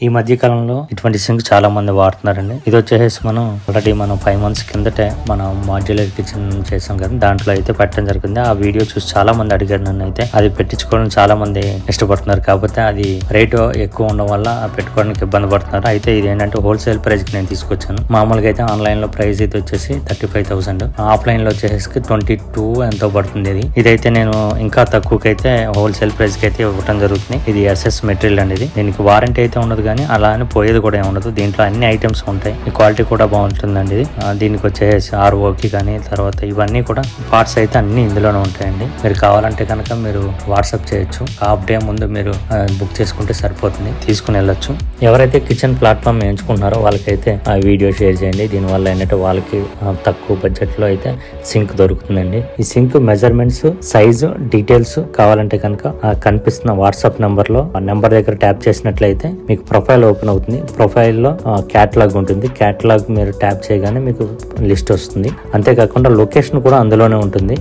ఈ మధ్య కాలంలో ఇటువంటి సింక్ చాలా మంది వాడుతున్నారండి. ఇది వచ్చేసి మనం ఆల్రెడీ 5 months కిందటే మనం మాడ్యులర్ కిచెన్ చేసాం కదా, దాంట్లో అయితే పెట్టడం జరిగింది. ఆ వీడియో చూసి చాలా మంది అడిగారు నన్ను. అయితే అది పెట్టించుకోవడం చాలా మంది ఇష్టపడుతున్నారు, కాకపోతే అది రేటు ఎక్కువ ఉండడం వల్ల పెట్టుకోవడానికి ఇబ్బంది పడుతున్నారు. అయితే ఇది ఏంటంటే హోల్సేల్ ప్రైస్ కి నేను తీసుకొచ్చాను. మామూలుగా అయితే ఆన్లైన్ లో ప్రైస్ అయితే వచ్చేసి 35,000, ఆఫ్లైన్ లో వచ్చేసి 22 ఎంతో పడుతుంది. ఇదైతే నేను ఇంకా తక్కువకైతే హోల్సేల్ ప్రైస్ కి అయితే ఇవ్వడం జరుగుతుంది. ఇది SS మెటీరియల్ అండి. దీనికి వారంటీ అయితే ఉండదు, కానీ అలా అని పోయేది కూడా ఏమి ఉండదు. దీంట్లో అన్ని ఐటమ్స్ ఉంటాయి. ఈ క్వాలిటీ కూడా బాగుంటుందండి. దీనికి వచ్చేసి ROకి కానీ తర్వాత ఇవన్నీ కూడా పార్ట్స్ అయితే అన్ని ఇందులోనే ఉంటాయండి. మీరు కావాలంటే కనుక మీరు వాట్సాప్ చేయొచ్చు. హాఫ్ డే ముందు మీరు బుక్ చేసుకుంటే సరిపోతుంది, తీసుకుని వెళ్ళొచ్చు. ఎవరైతే కిచెన్ ప్లాట్ఫామ్ ఎంచుకుంటున్నారో వాళ్ళకైతే ఆ వీడియో షేర్ చేయండి. దీనివల్ల ఏంటంటే వాళ్ళకి తక్కువ బడ్జెట్ లో అయితే సింక్ దొరుకుతుందండి. ఈ సింక్ మెజర్మెంట్స్, సైజు, డీటెయిల్స్ కావాలంటే కనుక కనిపిస్తున్న వాట్సాప్ నెంబర్ లో ఆ నెంబర్ దగ్గర ట్యాప్ చేసినట్లయితే మీకు ప్రొఫైల్ ఓపెన్ అవుతుంది. ప్రొఫైల్ లో క్యాటలాగ్ ఉంటుంది. క్యాటలాగ్ మీరు ట్యాప్ చేయగానే మీకు లిస్ట్ వస్తుంది. అంతేకాకుండా లొకేషన్ కూడా అందులోనే ఉంటుంది.